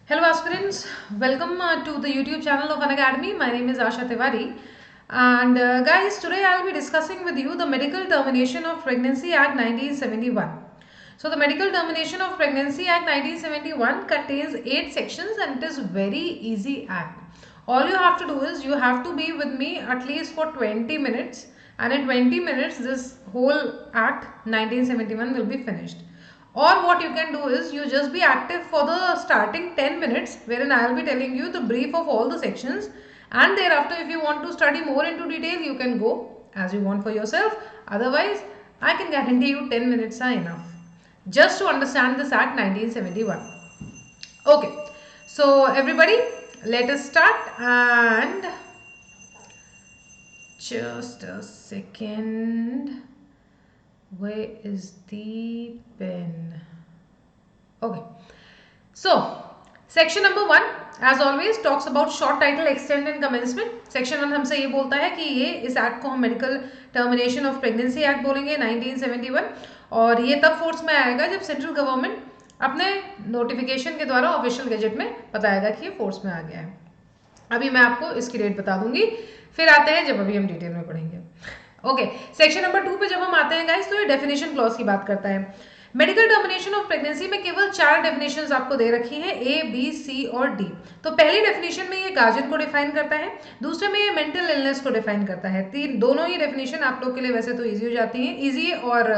Hello aspirants, welcome to the YouTube channel of Unacademy. My name is Asha Tiwari, and guys, today I'll be discussing with you the Medical Termination of Pregnancy Act 1971. So the Medical Termination of Pregnancy Act 1971 contains 8 sections and it is very easy act. All you have to do is you have to be with me at least for 20 minutes, and in 20 minutes this whole act 1971 will be finished. Or what you can do is you just be active for the starting 10 minutes wherein I will be telling you the brief of all the sections, and thereafter if you want to study more into detail you can go as you want for yourself. Otherwise I can guarantee you 10 minutes are enough just to understand this act 1971. Okay, so everybody, let us start. And just a second, where is the pen? Okay, so section number 1 as always talks about short title extent and commencement. Section 1 हमसे ये बोलता है कि ये इस act को हम medical termination of pregnancy act बोलेंगे 1971, और ये तब फोर्स में आएगा जब सेंट्रल गवर्नमेंट अपने नोटिफिकेशन के द्वारा ऑफिशियल गजेट में बताएगा कि ये फोर्स में आ गया है। अभी मैं आपको इसकी डेट बता दूंगी, फिर आते हैं जब अभी हम डिटेल में पढ़ेंगे। ओके, सेक्शन नंबर 2 पे जब हम आते हैं गाइस, तो ये डेफिनेशन क्लॉज की बात करता है। मेडिकल टर्मिनेशन ऑफ प्रेगनेंसी में केवल 4 डेफिनेशंस आपको दे रखी हैं, ए, बी, सी और डी। तो पहली डेफिनेशन में ये गार्जियन को डिफाइन करता है, दूसरे में ये मेंटल इलनेस को डिफाइन करता है। दोनों ही डेफिनेशन आप लोग के लिए वैसे तो इजी हो जाती हैं, इजी और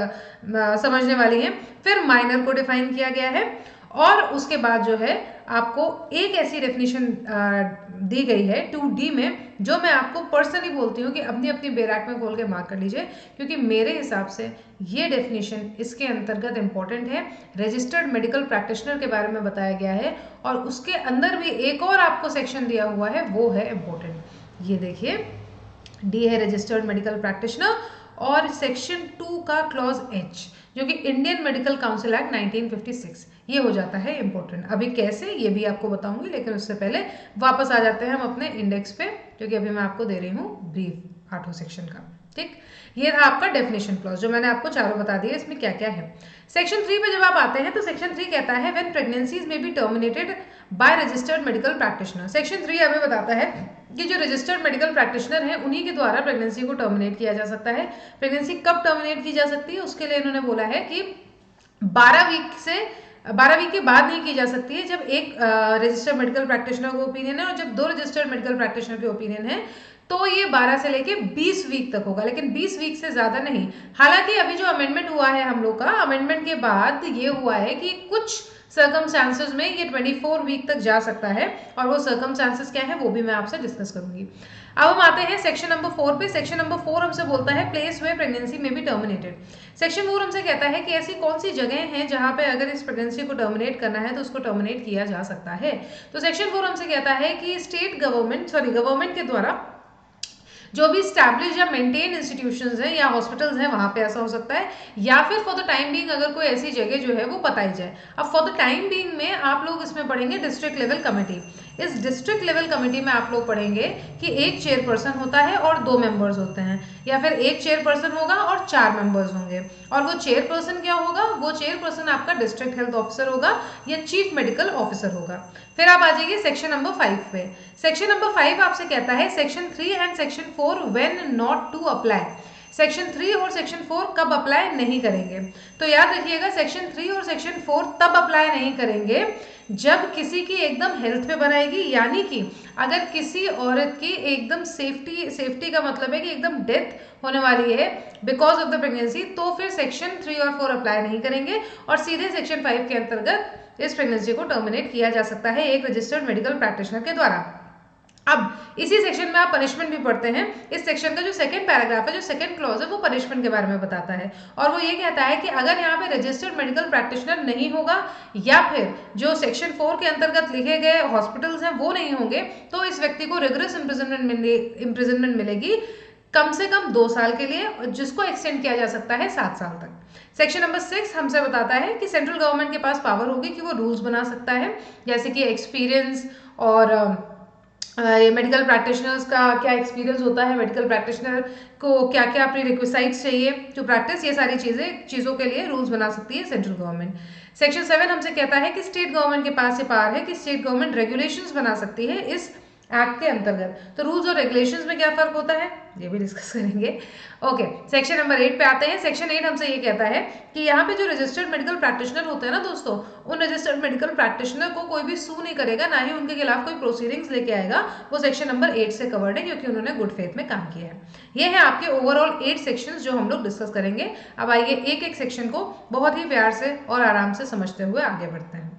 समझने वाली हैं। फिर माइनर को डिफाइन किया गया है, और उसके बाद जो है आपको एक ऐसी डेफिनेशन दी गई है 2D में, जो मैं आपको पर्सनली बोलती हूँ कि अपनी अपनी बैराक में खोल के मार्क कर लीजिए, क्योंकि मेरे हिसाब से ये डेफिनेशन इसके अंतर्गत इंपॉर्टेंट है। रजिस्टर्ड मेडिकल प्रैक्टिशनर के बारे में बताया गया है, और उसके अंदर भी एक और आपको सेक्शन दिया हुआ है, वो है इंपॉर्टेंट। ये देखिए, डी है रजिस्टर्ड मेडिकल प्रैक्टिशनर, और सेक्शन 2 का क्लॉज एच जो कि इंडियन मेडिकल काउंसिल एक्ट 1956, ये हो जाता है इंपॉर्टेंट। अभी कैसे ये भी आपको बताऊंगी, लेकिन उससे पहले वापस आ जाते हैं हम अपने इंडेक्स पे, क्योंकि अभी मैं आपको दे रही हूँ ब्रीफ 8वें सेक्शन का। ठीक, ये था आपका डेफिनेशन क्लॉज जो मैंने आपको चारों बता दिए इसमें क्या क्या है। सेक्शन 3 पे जब आप आते हैं तो सेक्शन 3 कहता है व्हेन प्रेगनेंसीज में be terminated by registered medical practitioner. Section 3 हमें बताता है कि जो रजिस्टर्ड मेडिकल प्रैक्टिशनर है उन्हीं के द्वारा प्रेगनेंसी को टर्मिनेट किया जा सकता है। प्रेगनेंसी कब टर्मिनेट की जा सकती है, उसके लिए इन्होंने बोला है कि 12 वीक के बाद नहीं की जा सकती है, जब एक रजिस्टर्ड मेडिकल प्रैक्टिशनर का ओपिनियन है और जब 2 रजिस्टर्ड मेडिकल प्रैक्टिशनर के ओपिनियन है, तो ये 12 से लेके 20 वीक तक होगा, लेकिन 20 वीक से ज्यादा नहीं। हालांकि अभी जो अमेंडमेंट हुआ है हम लोग का, अमेंडमेंट के बाद ये हुआ है कि कुछ सर्कमस्टांसेस में ये 24 वीक तक जा सकता है, और वो सर्कमस्टांसेस क्या है वो भी मैं आपसे डिस्कस करूंगी। अब हम आते हैं सेक्शन नंबर 4 पे। सेक्शन नंबर 4 हमसे बोलता है प्लेस वे प्रेगनेंसी में भी टर्मिनेटेड। सेक्शन 4 हमसे कहता है कि ऐसी कौन सी जगह हैं जहां पे अगर इस प्रेगनेंसी को टर्मिनेट करना है तो उसको टर्मिनेट किया जा सकता है। तो सेक्शन 4 हमसे कहता है कि गवर्नमेंट के द्वारा जो भी स्टैब्लिश या मेंटेन इंस्टीट्यूशंस हैं या हॉस्पिटल्स हैं वहां पे ऐसा हो सकता है, या फिर फॉर द टाइम बीइंग अगर कोई ऐसी जगह जो है वो बताई जाए। अब फॉर द टाइम बीइंग में आप लोग इसमें पढ़ेंगे डिस्ट्रिक्ट लेवल कमेटी। इस डिस्ट्रिक्ट लेवल कमेटी में आप लोग पढ़ेंगे कि एक चेयरपर्सन होता है और 2 मेंबर्स होते हैं, या फिर एक चेयरपर्सन होगा और 4 मेंबर्स होंगे। और वो चेयरपर्सन क्या होगा, वो चेयरपर्सन आपका डिस्ट्रिक्ट हेल्थ ऑफिसर होगा या चीफ मेडिकल ऑफिसर होगा। फिर आप आ जाइए सेक्शन नंबर 5 पे। सेक्शन नंबर 5 आपसे कहता है section 3 and section 4 when not to apply. Section 3 और सेक्शन 4 कब अप्लाई नहीं करेंगे, तो याद रखिएगा सेक्शन 3 और सेक्शन 4 तब अप्लाई नहीं करेंगे जब किसी की एकदम हेल्थ पे बनाएगी, यानी कि अगर किसी औरत की एकदम सेफ्टी का मतलब है कि एकदम डेथ होने वाली है बिकॉज ऑफ द प्रेगनेंसी, तो फिर सेक्शन 3 और 4 अप्लाई नहीं करेंगे और सीधे सेक्शन 5 के अंतर्गत इस प्रेगनेंसी को टर्मिनेट किया जा सकता है एक रजिस्टर्ड मेडिकल प्रैक्टिशनर के द्वारा। अब इसी सेक्शन में आप पनिशमेंट भी पढ़ते हैं। इस सेक्शन का जो सेकंड पैराग्राफ है, जो सेकंड क्लॉज है, वो पनिशमेंट के बारे में बताता है, और वो ये कहता है कि अगर यहाँ पे रजिस्टर्ड मेडिकल प्रैक्टिशनर नहीं होगा या फिर जो सेक्शन 4 के अंतर्गत लिखे गए हॉस्पिटल्स हैं वो नहीं होंगे, तो इस व्यक्ति को रिगरस इम्प्रिजनमेंट मिलेगी कम से कम 2 साल के लिए, जिसको एक्सटेंड किया जा सकता है 7 साल तक। सेक्शन नंबर 6 हमसे बताता है कि सेंट्रल गवर्नमेंट के पास पावर होगी कि वो रूल्स बना सकता है, जैसे कि एक्सपीरियंस और ये मेडिकल प्रैक्टिशनर्स का क्या एक्सपीरियंस होता है, मेडिकल प्रैक्टिशनर को क्या क्या प्री रिक्विसाइट्स चाहिए टू प्रैक्टिस, ये सारी चीज़ों के लिए रूल्स बना सकती है सेंट्रल गवर्नमेंट। सेक्शन 7 हमसे कहता है कि स्टेट गवर्नमेंट के पास ये पावर है कि स्टेट गवर्नमेंट रेगुलेशंस बना सकती है इस एक्ट के अंतर्गत। तो रूल्स और रेगुलेशंस में क्या फर्क होता है ये भी डिस्कस करेंगे। ओके, सेक्शन नंबर 8 पे आते हैं। सेक्शन 8 हमसे ये कहता है कि यहाँ पे जो रजिस्टर्ड मेडिकल प्रैक्टिशनर होते हैं ना दोस्तों, उन रजिस्टर्ड मेडिकल प्रैक्टिशनर को कोई भी सू नहीं करेगा, ना ही उनके खिलाफ कोई प्रोसीडिंग्स लेके आएगा। वो सेक्शन नंबर 8 से कवर्ड है क्योंकि उन्होंने गुड फेथ में काम किया है। ये है आपके ओवरऑल 8 सेक्शंस जो हम लोग डिस्कस करेंगे। अब आइए एक एक सेक्शन को बहुत ही प्यार से और आराम से समझते हुए आगे बढ़ते हैं।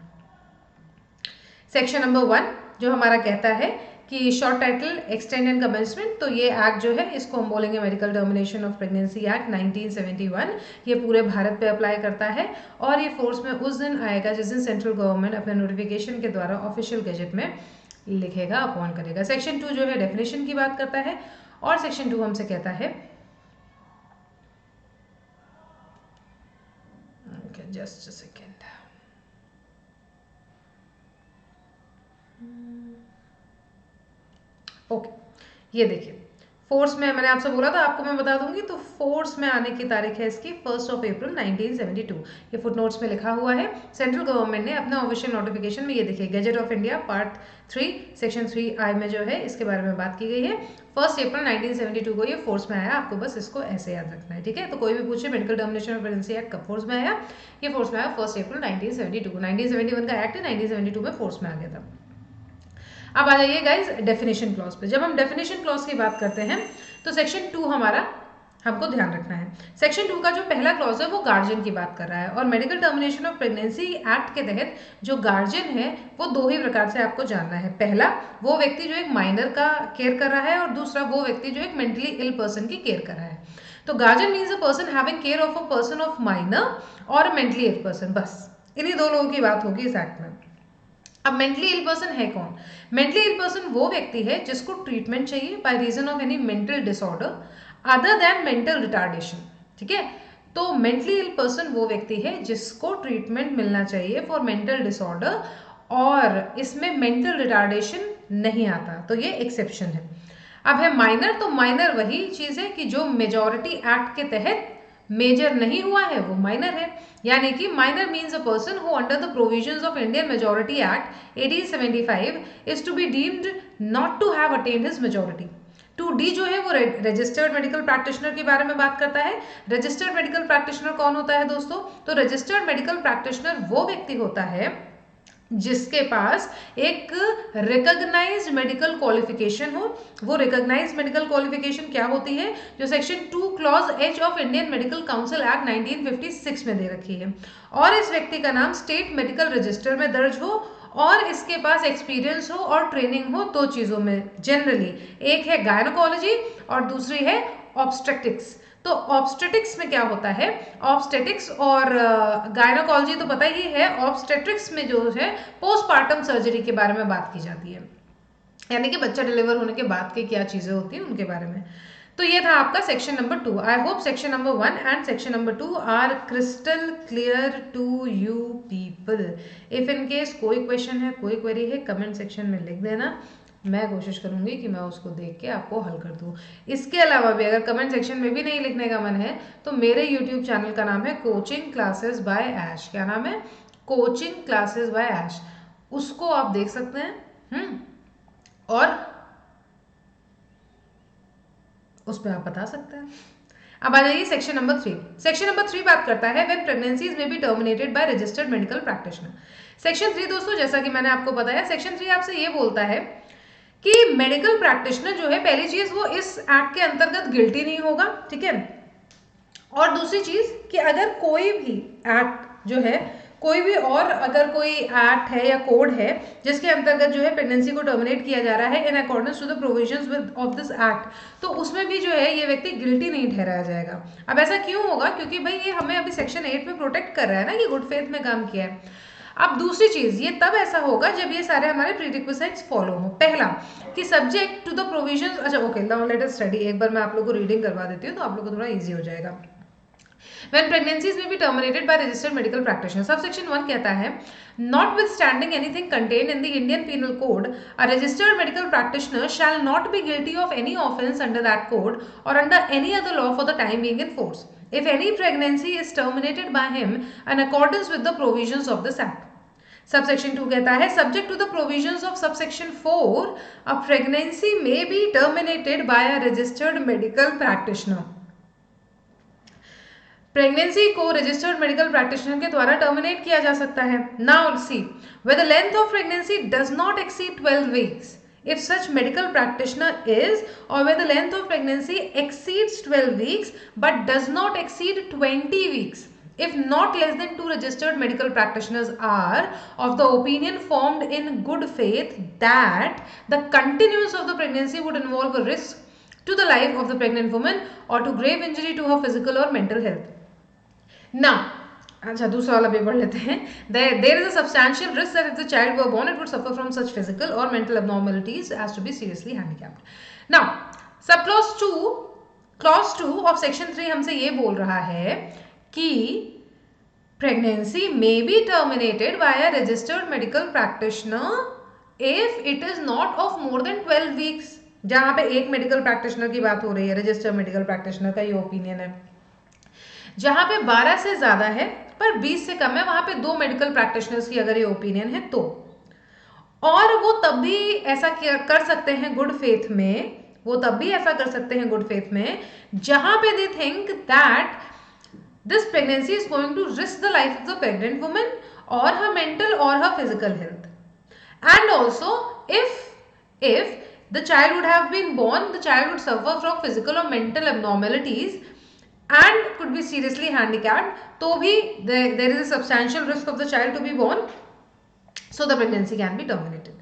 सेक्शन नंबर 1 जो हमारा कहता है कि short title extent and commencement, तो ये एक्ट जो है इसको हम बोलेंगे medical termination of pregnancy act 1971। ये पूरे भारत पे अप्लाई करता है और ये फोर्स में उस दिन आएगा जिस दिन सेंट्रल गवर्नमेंट अपने नोटिफिकेशन के द्वारा ऑफिशियल गजेट में लिखेगा, अपॉइंट करेगा। सेक्शन 2 जो है डेफिनेशन की बात करता है और सेक्शन 2 हमसे कहता है जस्ट अ सेकेंड, ओके ये देखिए फोर्स में मैंने आपसे बोला था, आपको मैं बता दूंगी। तो फोर्स में आने की तारीख है इसकी 1 अप्रैल 1972। ये फुटनोट्स में लिखा हुआ है। सेंट्रल गवर्नमेंट ने अपने ऑफिशियल नोटिफिकेशन में ये देखिए gazette of India part 3 section 3I में जो है इसके बारे में बात की गई है। 1 अप्रैल 1972 को ये फोर्स में आया। आपको बस इसको ऐसे याद रखना है, ठीक है। तो कोई भी पूछे medical termination of pregnancy act कब फोर्स में आया, ये फोर्स में आया 1 अप्रैल 1972 को। 1971 का एक्ट है, 1972 में फोर्स में आ गया था। अब आ जाइए गाइज डेफिनेशन क्लॉज पे। जब हम डेफिनेशन क्लॉज की बात करते हैं तो सेक्शन 2 हमारा हमको ध्यान रखना है। सेक्शन 2 का जो पहला क्लॉज है वो गार्जियन की बात कर रहा है और medical termination of pregnancy act के तहत जो गार्जियन है वो दो ही प्रकार से आपको जानना है। पहला वो व्यक्ति जो एक माइनर का केयर कर रहा है और दूसरा वो व्यक्ति जो एक मेंटली इल पर्सन की केयर कर रहा है। तो guardian means a person having care of a person of minor और मेंटली इल पर्सन, बस इन्हीं दो लोगों की बात होगी इस एक्ट में। अब मेंटली इल पर्सन है कौन? मेंटली इल पर्सन वो व्यक्ति है जिसको ट्रीटमेंट चाहिए by reason of any mental disorder other than mental retardation, ठीक है। तो मेंटली इल पर्सन वो व्यक्ति है जिसको ट्रीटमेंट मिलना चाहिए फॉर मेंटल डिसऑर्डर और इसमें मेंटल रिटार्डेशन नहीं आता, तो ये एक्सेप्शन है। अब है माइनर, तो माइनर वही चीज है कि जो मेजॉरिटी एक्ट के तहत मेजर नहीं हुआ है वो माइनर है। यानी कि minor means a person who under the provisions of Indian majority act 1875 is to be deemed not to have attained his majority. 2D जो है वो रजिस्टर्ड मेडिकल प्रैक्टिशनर के बारे में बात करता है। रजिस्टर्ड मेडिकल प्रैक्टिशनर कौन होता है दोस्तों? तो रजिस्टर्ड मेडिकल प्रैक्टिशनर वो व्यक्ति होता है जिसके पास एक रिकॉग्नाइज्ड मेडिकल क्वालिफिकेशन हो। वो रिकॉग्नाइज्ड मेडिकल क्वालिफिकेशन क्या होती है? जो section 2 clause H of Indian medical council act 1956 में दे रखी है और इस व्यक्ति का नाम स्टेट मेडिकल रजिस्टर में दर्ज हो और इसके पास एक्सपीरियंस हो और ट्रेनिंग हो दो चीजों में जनरली, एक है गायनोकोलॉजी और दूसरी है ऑब्स्टेट्रिक्स। तो ऑब्स्टेटिक्स में क्या होता है? ऑब्स्टेटिक्स और गायनोकोलॉजी तो पता ही है। ऑब्स्टेट्रिक्स में जो है पोस्टपार्टम सर्जरी के बारे में बात की जाती है, यानी कि बच्चा डिलीवर होने के बाद की क्या चीजें होती हैं उनके बारे में। तो ये था आपका section number 2। I hope section number 1 and section number 2 are crystal clear to you people. If in case कोई क्वेश्चन है, कोई क्वेरी है, कमेंट सेक्शन में लिख देना। मैं कोशिश करूंगी कि मैं उसको देख के आपको हल कर दूं। इसके अलावा भी अगर कमेंट सेक्शन में भी नहीं लिखने का मन है तो मेरे यूट्यूब चैनल का नाम है कोचिंग क्लासेस बाय ऐश। क्या नाम है? कोचिंग क्लासेस बाय ऐश। उसको आप देख सकते हैं और उस पर आप बता सकते हैं। अब आ जाइए सेक्शन नंबर 3। सेक्शन नंबर 3 बात करता है व्हेन प्रेगनेंसीज में be terminated by registered medical practitioner. Section 3 दोस्तों जैसा कि मैंने आपको बताया, सेक्शन 3 आपसे ये बोलता है कि मेडिकल प्रैक्टिशनर जो है, पहली चीज वो इस एक्ट के अंतर्गत गिल्टी नहीं होगा, ठीक है। और दूसरी चीज कि अगर कोई भी एक्ट जो है, कोई भी और अगर कोई एक्ट है या कोड है जिसके अंतर्गत जो है प्रेगनेंसी को टर्मिनेट किया जा रहा है in accordance to the provisions with of this act, तो उसमें भी जो है ये व्यक्ति गिल्टी नहीं ठहराया जाएगा। अब ऐसा क्यों होगा? क्योंकि भाई ये हमें अभी सेक्शन 8 में प्रोटेक्ट कर रहा है ना कि गुड फेथ में काम किया है। अब दूसरी चीज, ये तब ऐसा होगा जब ये सारे हमारे प्रीरिक्विजिट्स फॉलो हो। पहला कि सब्जेक्ट टू द प्रोविजंस, अच्छा okay now let us study. एक बार मैं आप लोगों को रीडिंग करवा देती हूँ तो आप लोगों को थोड़ा इजी हो जाएगा। When pregnancies may be terminated by registered medical practitioner. Subsection 1 कहता है notwithstanding anything contained in the Indian Penal Code, a registered medical practitioner shall not be guilty of any offence under that code or under any other law for the time being in force, if any pregnancy is terminated by him in accordance with the provisions of this act. Subsection 2 कहता है subject to the provisions of subsection 4, a pregnancy may be terminated by a registered medical practitioner. Pregnancy को registered medical practitioner के द्वारा terminate किया जा सकता है. Now see when the length of pregnancy does not exceed 12 weeks, if such medical practitioner is, or where the length of pregnancy exceeds 12 weeks but does not exceed 20 weeks, if not less than 2 registered medical practitioners are of the opinion formed in good faith that the continuance of the pregnancy would involve a risk to the life of the pregnant woman or to grave injury to her physical or mental health. Now, अच्छा दूसरा वाला भी पढ़ लेते हैं. There is a substantial risk that if the child were born, it would suffer from such physical or mental abnormalities as to be seriously handicapped. Now, clause 2 of section 3 हमसे ये बोल रहा है कि pregnancy may be terminated by a registered medical practitioner if it is not of more than 12 weeks. जहाँ पे एक medical practitioner की बात हो रही है, रजिस्टर्ड मेडिकल प्रैक्टिशनर का ये ओपिनियन है. जहां पे 12 से ज्यादा है पर 20 से कम है, वहां पे 2 मेडिकल प्रैक्टिशनर्स की अगर ये ओपिनियन है तो, और वो तब भी ऐसा कर सकते हैं गुड फेथ में, वो तब भी ऐसा कर सकते हैं गुड फेथ में जहां पे they think that this pregnancy is going to risk the life of the pregnant woman और हर मेंटल और her physical health. And also if the child would have been born, the child would suffer from physical or mental abnormalities and could be seriously handicapped, तो भी there is a substantial risk of the child to be born, so the pregnancy can be terminated.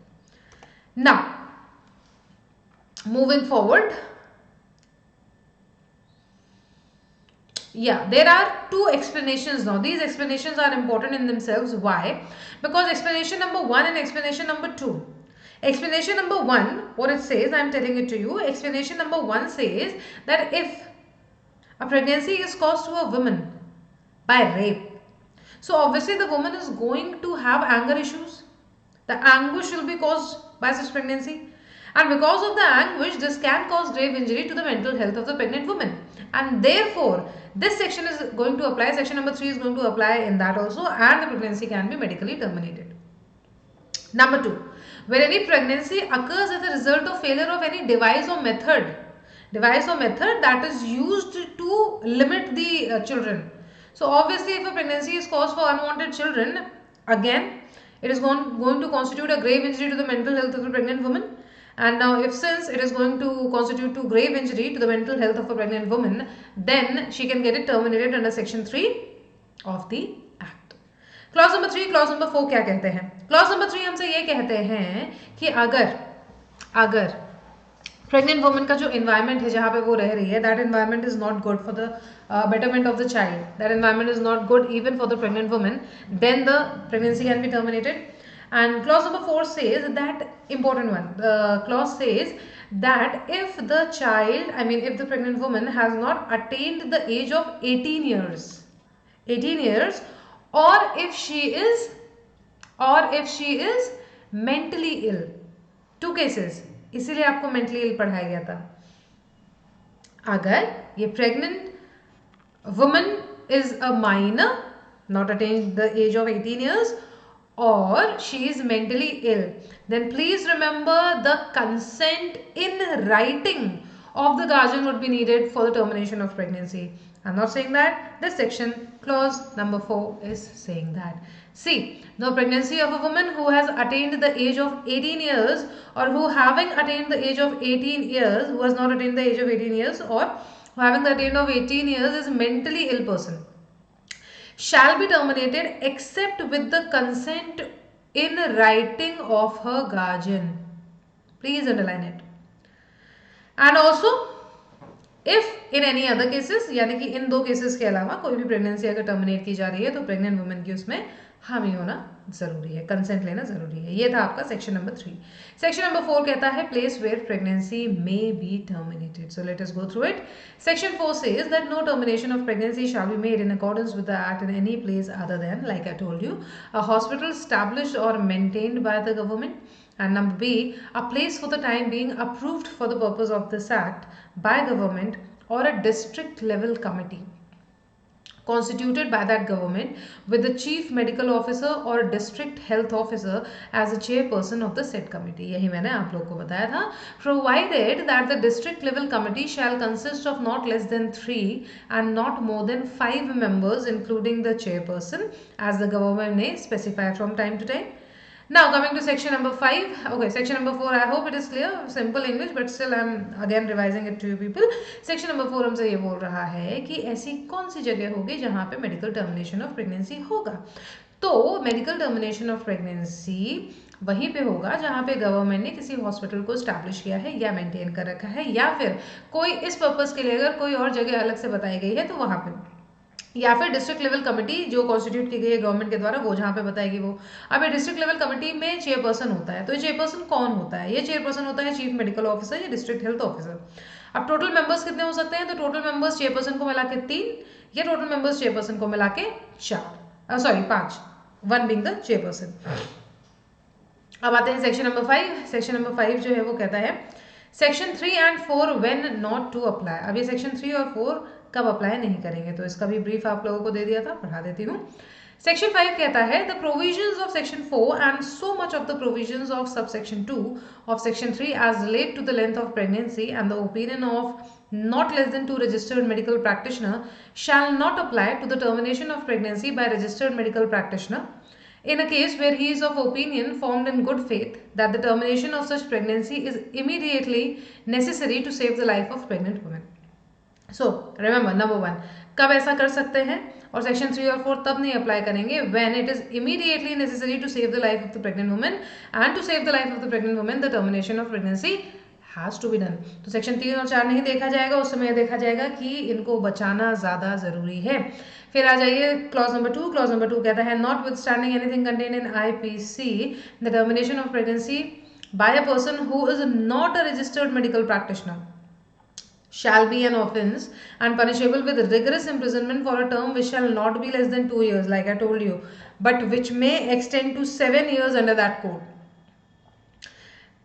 Now, moving forward, yeah, there are 2 explanations now. These explanations are important in themselves. Why? Because explanation number 1 and explanation number 2. Explanation number 1, what it says, I am telling it to you. Explanation number 1 says that if a pregnancy is caused to a woman by rape, so obviously the woman is going to have anger issues. The anguish will be caused by such pregnancy, and because of the anguish, this can cause grave injury to the mental health of the pregnant woman, and therefore this section is going to apply. Section number 3 is going to apply in that also, and the pregnancy can be medically terminated. Number 2, where any pregnancy occurs as a result of failure of any device or method that is used to limit the children. So obviously if a pregnancy is caused for unwanted children, again it is going to constitute a grave injury to the mental health of the pregnant woman. And now if since it is going to constitute to grave injury to the mental health of a pregnant woman, then she can get it terminated under section 3 of the act. Clause number 3, clause number 4 क्या कहते हैं? Clause number 3 हमसे ये कहते हैं कि अगर pregnant woman का जो एनवायरनमेंट है जहाँ पे वो रह रही है, that environment is not good for the betterment of the child, that environment is not good even for the pregnant woman, then the pregnancy can be terminated. And clause number 4 says that, important one, the clause says that if the child, if the pregnant woman has not attained the age of 18 years, or if she is mentally ill. 2 cases, इसीलिए आपको mentally ill पढ़ाया गया था. अगर ये pregnant woman is a minor, not attain the age of 18 years, or she is mentally ill, then please remember the consent in writing of the guardian would be needed for the termination of pregnancy. I'm not saying that. This section, clause number 4, is saying that. See, the pregnancy of a woman who has attained the age of 18 years, or who having attained the age of 18 years, who has not attained the age of 18 years, or who having the attained of 18 years is mentally ill person, shall be terminated except with the consent in writing of her guardian. Please underline it. And also, if in any other cases, यानी कि इन 2 cases के अलावा कोई भी pregnancy अगर terminate की जा रही है तो प्रेग्नेंट वुमेन की उसमें हामी होना जरूरी है, कंसेंट लेना जरूरी है। ये था आपका सेक्शन नंबर 3। सेक्शन नंबर 4 कहता है place where pregnancy may be terminated. So let us go through it. Section 4 says that no termination of pregnancy shall be made in accordance with the act in any place other than, like I told you, a hospital established or maintained by the government, and number B, a place for the time being approved for the purpose of this act by government or a district level committee constituted by that government with the chief medical officer or district health officer as a chairperson of the said committee। यही मैंने आप लोग को बताया था। Provided that the district level committee shall consist of not less than 3 and not more than 5 members including the chairperson as the government may specify from time to time। Now coming to section number 5. Okay, section number 4, I hope it is clear, simple English, but still I'm again revising it to you people। section number 4 हमसे ये बोल रहा है कि ऐसी कौन सी जगह होगी जहाँ पे मेडिकल टर्मिनेशन ऑफ प्रेगनेंसी होगा। तो मेडिकल टर्मिनेशन ऑफ प्रेगनेंसी वहीं पे होगा जहाँ पे गवर्नमेंट ने किसी हॉस्पिटल को स्टैब्लिश किया है या मेंटेन कर रखा है, या फिर कोई इस पर्पस के लिए अगर कोई और जगह अलग से बताई गई है तो वहाँ पे, या फिर डिस्ट्रिक्ट लेवल कमेटी जो कॉन्स्टिट्यूट की गई है गवर्नमेंट के द्वारा, वो जहाँ पे बताएगी वो। अब ये डिस्ट्रिक्ट लेवल कमेटी में चेयरपर्सन होता है, तो ये चेयरपर्सन कौन होता है? ये चेयरपर्सन होता है चीफ मेडिकल ऑफिसर या डिस्ट्रिक्ट हेल्थ ऑफिसर। अब टोटल मेंबर्स कितने हो सकते हैं? तो टोटल मेंबर्स चेयरपर्सन को मिला के 3 या टोटल मेंबर्स चेयरपर्सन को मिला के 4, सॉरी 5, 1 बीइंग द चेयरपर्सन। अब आते हैं सेक्शन नंबर 5। सेक्शन नंबर 5 जो है वो कहता है section 3 and 4 when not to apply. अब ये सेक्शन 3 और 4 कब अप्लाई नहीं करेंगे, तो इसका भी ब्रीफ आप लोगों को दे दिया था, पढ़ा देती हूँ। सेक्शन 5 कहता है the provisions of section 4 and so much of the provisions of sub section 2 of section 3 as relate to the length of pregnancy and the opinion of not less than 2 registered medical practitioner shall not apply to the termination of pregnancy by registered medical practitioner in a case where he is of opinion formed in good faith that the termination of such pregnancy is immediately necessary to save the life of pregnant women। So remember number 1, कब ऐसा कर सकते हैं, और section 3 और 4 तब नहीं apply करेंगे when it is immediately necessary to save the life of the pregnant woman, and to save the life of the pregnant woman the termination of pregnancy has to be done। तो section 3 और 4 नहीं देखा जाएगा, उस समय देखा जाएगा कि इनको बचाना ज़्यादा ज़रूरी है। फिर आ जाइए क्लॉज नंबर 2। क्लॉज नंबर 2 कहता है not with standing anything contain in IPC the termination of pregnancy bye a person who is not a registered medical practitioner shall be an offence and punishable with rigorous imprisonment for a term which shall not be less than 2 years, like I told you, but which may extend to 7 years under that code।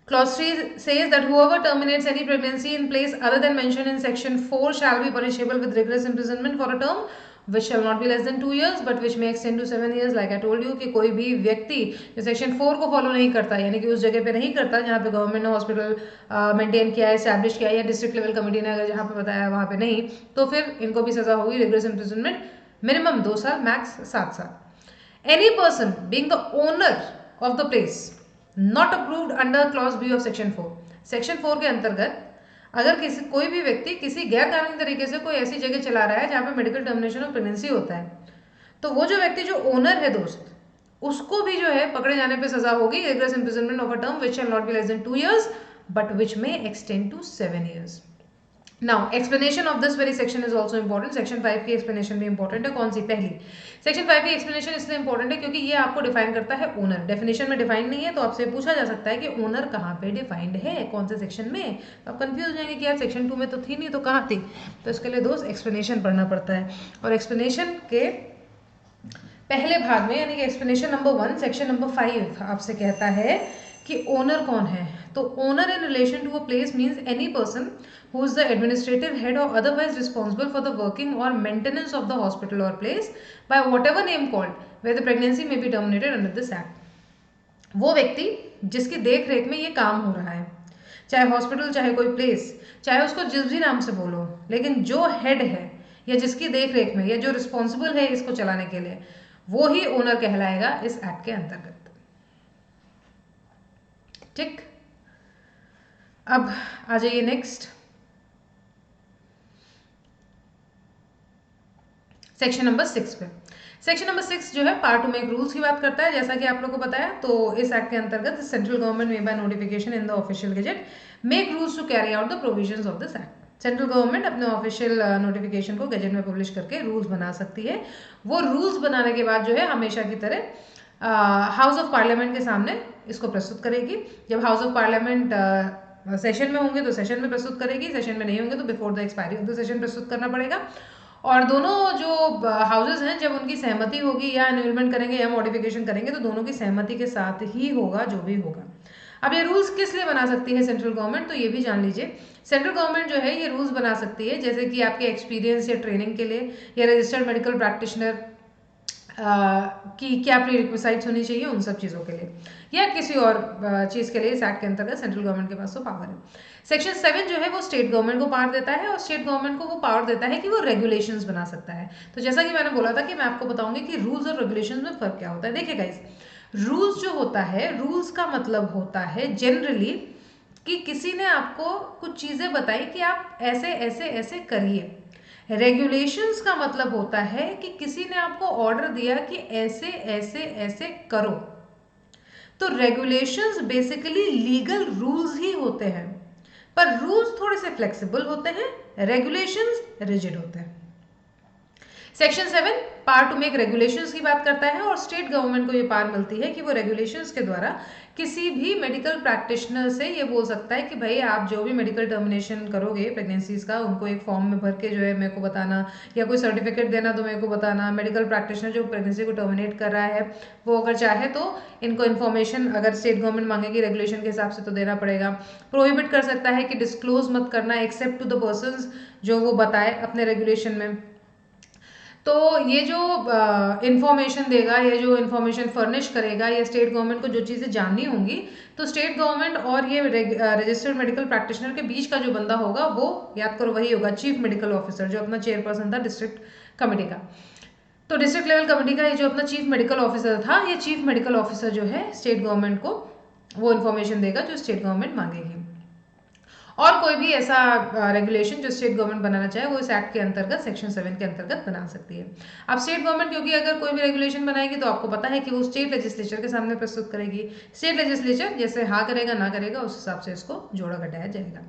Clause 3 says that whoever terminates any pregnancy in place other than mentioned in section 4 shall be punishable with rigorous imprisonment for a term which shall not be less than 2 years but which may extend to 7 years, like I told you कि कोई भी व्यक्ति जो section 4 को follow नहीं करता, यानी कि उस जगह पे नहीं करता जहाँ पे गवर्नमेंट ने हॉस्पिटल मेंटेन किया है, एस्टैब्लिश किया है, या डिस्ट्रिक्ट लेवल कमेटी ने अगर जहाँ पे बताया वहाँ पे नहीं, तो फिर इनको भी सजा होगी रिगरस इम्प्रिजनमेंट, मिनिमम 2 साल, मैक्स 7 साल। Any person being the owner of the place not approved under clause B of section 4। Section 4 के अंतर्गत अगर कोई भी व्यक्ति किसी गैर कानूनी तरीके से कोई ऐसी जगह चला रहा है जहाँ पे मेडिकल टर्मिनेशन ऑफ प्रेगनेंसी होता है, तो वो जो व्यक्ति जो ओनर है दोस्त, उसको भी जो है पकड़े जाने पे सजा होगी rigorous imprisonment of a term which shall not be less than 2 years but which may extend to 7 years। Now explanation of this very section is also important। Section 5 की एक्सप्लेनेशन भी इंपॉर्टेंट है। कौन सी? पहली। सेक्शन 5 की explanation इसलिए important है क्योंकि ये आपको डिफाइन करता है ओनर। डेफिनेशन में डिफाइन नहीं है, तो आपसे पूछा जा सकता है कि ओनर कहाँ पे डिफाइंड है, कौन से सेक्शन में, तो आप कंफ्यूज हो जाएंगे कि यार सेक्शन 2 में तो थी नहीं तो कहाँ थी। तो इसके लिए दोस्त एक्सप्लेनेशन पढ़ना पड़ता है, और एक्सप्लेनेशन के पहले भाग में यानी कि एक्सप्लेनेशन नंबर 1 सेक्शन नंबर 5 आपसे कहता है कि ओनर कौन है। तो owner in relation to a place means any person who is the administrative head or otherwise responsible for the working or maintenance of the hospital or place by whatever name called where the pregnancy may be terminated under this act। वो व्यक्ति जिसकी देख रेख में ये काम हो रहा है, चाहे हॉस्पिटल चाहे कोई प्लेस, चाहे उसको जिस भी नाम से बोलो, लेकिन जो हेड है या जिसकी देख रेख में या जो रिस्पॉन्सिबल है इसको चलाने के लिए, वो ही ओनर कहलाएगा इस एक्ट के अंतर्गत। ठीक, अब आ जाइए नेक्स्ट सेक्शन नंबर 6 पे। सेक्शन नंबर 6 जो है पार्ट 2 में एक रूल्स की बात करता है, जैसा कि आप लोग को बताया। तो इस एक्ट के अंतर्गत सेंट्रल गवर्नमेंट में by notification in the official gazette make rules to carry out the provisions of this act. Central government अपने ऑफिशियल नोटिफिकेशन को गजेट में पब्लिश करके रूल्स बना सकती है। वो रूल्स बनाने के बाद जो है हमेशा की तरह हाउस ऑफ पार्लियामेंट के सामने इसको प्रस्तुत करेगी। जब हाउस ऑफ पार्लियामेंट सेशन में होंगे तो सेशन में प्रस्तुत करेगी, सेशन में नहीं होंगे तो before the expiry of the session प्रस्तुत करना पड़ेगा। और दोनों जो हाउसेज हैं जब उनकी सहमति होगी या एनरोलमेंट करेंगे या मॉडिफिकेशन करेंगे तो दोनों की सहमति के साथ ही होगा जो भी होगा। अब ये रूल्स किस लिए बना सकती है सेंट्रल गवर्नमेंट, तो ये भी जान लीजिए। सेंट्रल गवर्नमेंट जो है ये रूल्स बना सकती है जैसे कि आपके एक्सपीरियंस या ट्रेनिंग के लिए, या रजिस्टर्ड मेडिकल प्रैक्टिशनर की क्या प्री रिक्विसाइट्स होनी चाहिए उन सब चीज़ों के लिए, या किसी और चीज़ के लिए इस एक्ट के अंतर्गत सेंट्रल गवर्नमेंट के पास वो पावर है। सेक्शन 7 जो है वो स्टेट गवर्नमेंट को पावर देता है, और स्टेट गवर्नमेंट को वो पावर देता है कि वो रेगुलेशंस बना सकता है। तो जैसा कि मैंने बोला था कि मैं आपको बताऊंगी कि रूल्स और रेगुलेशंस में फ़र्क क्या होता है। देखिए गाइस, रूल्स जो होता है, रूल्स का मतलब होता है जनरली कि किसी ने आपको कुछ चीज़ें बताई कि आप ऐसे ऐसे ऐसे करिए। रेगुलेशंस का मतलब होता है कि किसी ने आपको ऑर्डर दिया कि ऐसे ऐसे ऐसे करो। तो रेगुलेशंस बेसिकली लीगल रूल्स ही होते हैं, पर रूल्स थोड़े से फ्लेक्सिबल होते हैं, रेगुलेशंस रिजिड होते हैं। Section 7 power to make regulations की बात करता है, और स्टेट गवर्नमेंट को ये पावर मिलती है कि वो रेगुलेशंस के द्वारा किसी भी मेडिकल प्रैक्टिशनर से ये बोल सकता है कि भाई आप जो भी मेडिकल टर्मिनेशन करोगे प्रेगनेंसीज का, उनको एक फॉर्म में भर के जो है मेरे को बताना, या कोई सर्टिफिकेट देना तो मेरे को बताना। मेडिकल प्रैक्टिशनर जो प्रेगनेंसी को टर्मिनेट कर रहा है वो अगर चाहे तो इनको इन्फॉर्मेशन अगर स्टेट गवर्नमेंट मांगेगी रेगुलेशन के हिसाब से तो देना पड़ेगा। प्रोहिबिट कर सकता है कि डिस्क्लोज मत करना एक्सेप्ट टू द पर्सन्स जो वो बताए अपने रेगुलेशन में। तो ये जो इंफॉर्मेशन देगा, ये जो इंफॉर्मेशन फर्निश करेगा, ये स्टेट गवर्नमेंट को जो चीज़ें जाननी होंगी, तो स्टेट गवर्नमेंट और ये रजिस्टर्ड मेडिकल प्रैक्टिशनर के बीच का जो बंदा होगा वो याद करो वही होगा चीफ मेडिकल ऑफिसर, जो अपना चेयरपर्सन था डिस्ट्रिक्ट कमेटी का। तो डिस्ट्रिक्ट लेवल कमेटी का ये जो अपना चीफ मेडिकल ऑफिसर था, ये चीफ मेडिकल ऑफिसर जो है स्टेट गवर्नमेंट को वो इन्फॉर्मेशन देगा जो स्टेट गवर्नमेंट मांगेगी। और कोई भी ऐसा रेगुलेशन जो स्टेट गवर्नमेंट बनाना चाहे वो इस एक्ट के अंतर्गत सेक्शन 7 के अंतर्गत बना सकती है। अब स्टेट गवर्नमेंट क्योंकि अगर कोई भी रेगुलेशन बनाएगी तो आपको पता है कि वो स्टेट लेजिस्लेचर के सामने प्रस्तुत करेगी। स्टेट लेजिस्लेचर जैसे हाँ करेगा ना करेगा उस हिसाब से इसको जोड़ा घटाया जाएगा।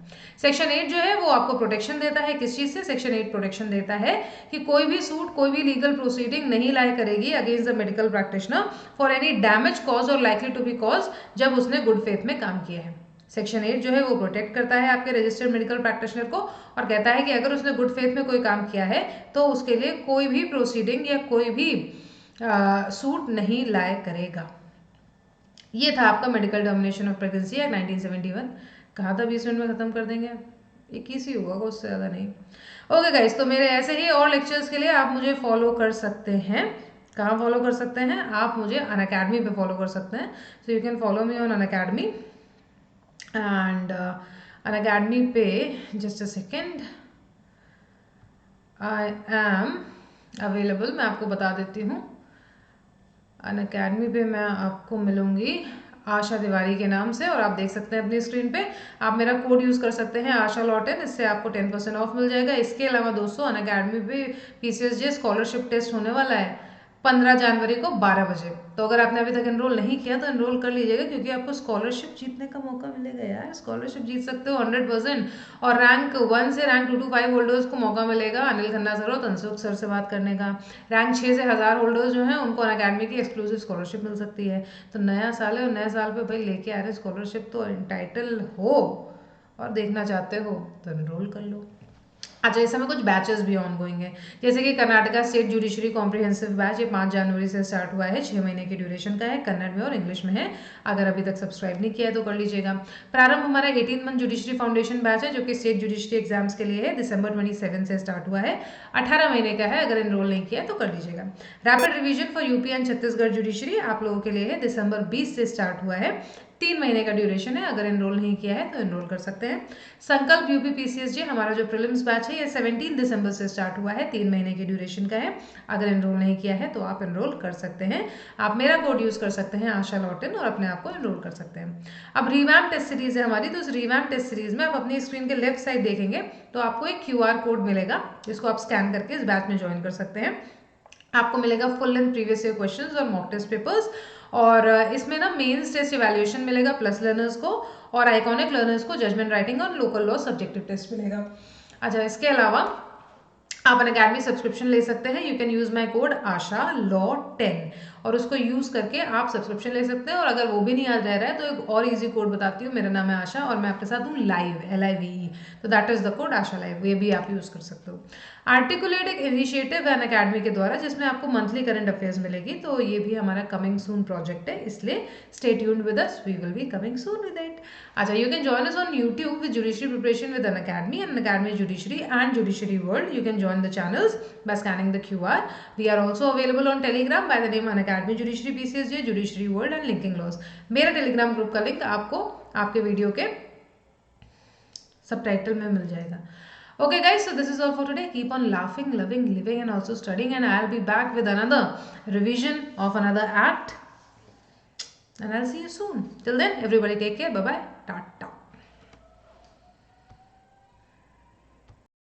सेक्शन 8 जो है वो आपको प्रोटेक्शन देता है, किस चीज़ से? सेक्शन 8 प्रोटेक्शन देता है कि कोई भी सूट, कोई भी लीगल प्रोसीडिंग नहीं लाया करेगी against the medical practitioner for any damage cause और लाइकली टू बी कॉज जब उसने गुड फेथ में काम किया है। सेक्शन 8 जो है वो प्रोटेक्ट करता है आपके रजिस्टर्ड मेडिकल प्रैक्टिशनर को, और कहता है कि अगर उसने गुड फेथ में कोई काम किया है तो उसके लिए कोई भी प्रोसीडिंग या कोई भी सूट नहीं लाया करेगा। ये था आपका medical termination of pregnancy act 1971। कहा था 20 मिनट में खत्म कर देंगे, 21 ही होगा, उससे ज़्यादा नहीं। ओके गाइस, तो मेरे ऐसे ही और लेक्चर्स के लिए आप मुझे फॉलो कर सकते हैं। कहाँ फॉलो कर सकते हैं? आप मुझे अनअकैडमी पे फॉलो कर सकते हैं। So you can follow me on Unacademy, and Unacademy पे just a second I am available. मैं आपको बता देती हूँ, अनअकैडमी पे मैं आपको मिलूँगी आशा तिवारी के नाम से, और आप देख सकते हैं अपनी स्क्रीन पे। आप मेरा कोड यूज़ कर सकते हैं आशा लॉट-इन, इससे आपको 10% ऑफ मिल जाएगा। इसके अलावा दोस्तों अनअकैडमी पे PCSJ स्कॉलरशिप टेस्ट होने वाला है 15 जनवरी को 12 बजे। तो अगर आपने अभी तक एनरोल नहीं किया तो एनरोल कर लीजिएगा, क्योंकि आपको स्कॉलरशिप जीतने का मौका मिलेगा यार। स्कॉलरशिप जीत सकते हो 100%, और रैंक 1 से रैंक 2 to 5 होल्डर्स को मौका मिलेगा अनिल खन्ना सर और तनसुख सर से बात करने का। रैंक 6 से 1000 होल्डर्स जो हैं उनको अनअकैडमी की एक्सक्लूसिव स्कॉलरशिप मिल सकती है। तो नया साल है और नए साल पे भाई लेके आ रहे स्कॉलरशिप, तो एंटाइटल हो और देखना चाहते हो तो एनरोल कर लो। अच्छा, इस समय कुछ बैचेस भी ऑनगोइंग है, जैसे कि Karnataka state judiciary comprehensive batch, ये 5 जनवरी से स्टार्ट हुआ है, 6 महीने की ड्यूरेशन का है, कन्नड़ में और इंग्लिश में है। अगर अभी तक सब्सक्राइब नहीं किया है तो कर लीजिएगा। प्रारंभ हमारा 18 मंथ जुडिशरी फाउंडेशन बैच है जो कि स्टेट जुडिशरी एग्जाम्स के लिए है, दिसंबर 27 से स्टार्ट हुआ है, 18 महीने का है। अगर एनरोल नहीं किया है तो कर लीजिएगा। Rapid revision for UP and Chhattisgarh judiciary आप लोगों के लिए है, दिसंबर 20 से स्टार्ट हुआ है, 3 महीने का ड्यूरेशन है। अगर एनरोल नहीं किया है तो एनरोल कर सकते हैं। संकल्प यूपी PCSJ हमारा जो प्रीलिम्स बैच है ये 17 दिसंबर से स्टार्ट हुआ है, 3 महीने की ड्यूरेशन का है। अगर एनरोल नहीं किया है तो आप एनरोल कर सकते हैं। आप मेरा कोड यूज़ कर सकते हैं आशा लॉट-इन, और अपने आप को एनरोल कर सकते हैं। अब रिवैम्प टेस्ट सीरीज है हमारी, तो उस रिवैम्प टेस्ट सीरीज में आप अपनी स्क्रीन के लेफ्ट साइड देखेंगे तो आपको एक QR कोड मिलेगा, जिसको आप स्कैन करके इस बैच में ज्वाइन कर सकते हैं। आपको मिलेगा full length previous year questions और मॉक टेस्ट पेपर्स, और इसमें ना मेंस टेस्ट इवैल्यूएशन मिलेगा प्लस लर्नर्स को, और आइकॉनिक लर्नर्स को जजमेंट राइटिंग और लोकल लॉ सब्जेक्टिव टेस्ट मिलेगा। अच्छा, इसके अलावा आप अन अकेडमी सब्सक्रिप्शन ले सकते हैं। You can use my code Asha law 10 और उसको यूज करके आप सब्सक्रिप्शन ले सकते हैं। और अगर वो भी नहीं आ रह रहा है तो एक और इजी कोड बताती हूँ। मेरा नाम है आशा और मैं आपके साथ हूँ लाइव, LIVE, तो that is the code Asha live, ये भी आप यूज कर सकते हो। आर्टिकुलेट एक इनिशिएटिव है अन अकेडमी के द्वारा जिसमें आपको मंथली करंट अफेयर्स मिलेगी, तो ये भी हमारा कमिंग सून प्रोजेक्ट है, इसलिए stay tuned with us, we will be coming soon with it. अच्छा, you can join us on YouTube with Judiciary Preparation with an Academy and Academy Judiciary and Judiciary World. You can join the channels by scanning the QR. We are also available on Telegram by the name An Academy Judiciary PCSJ, Judiciary World and Linking Laws. मेरा Telegram group का link आपको आपके video के subtitle में मिल जाएगा। Okay guys, so this is all for today. Keep on laughing, loving, living and also studying, and I'll be back with another revision of another act and I'll see you soon. Till then, everybody take care. Bye bye. Tata.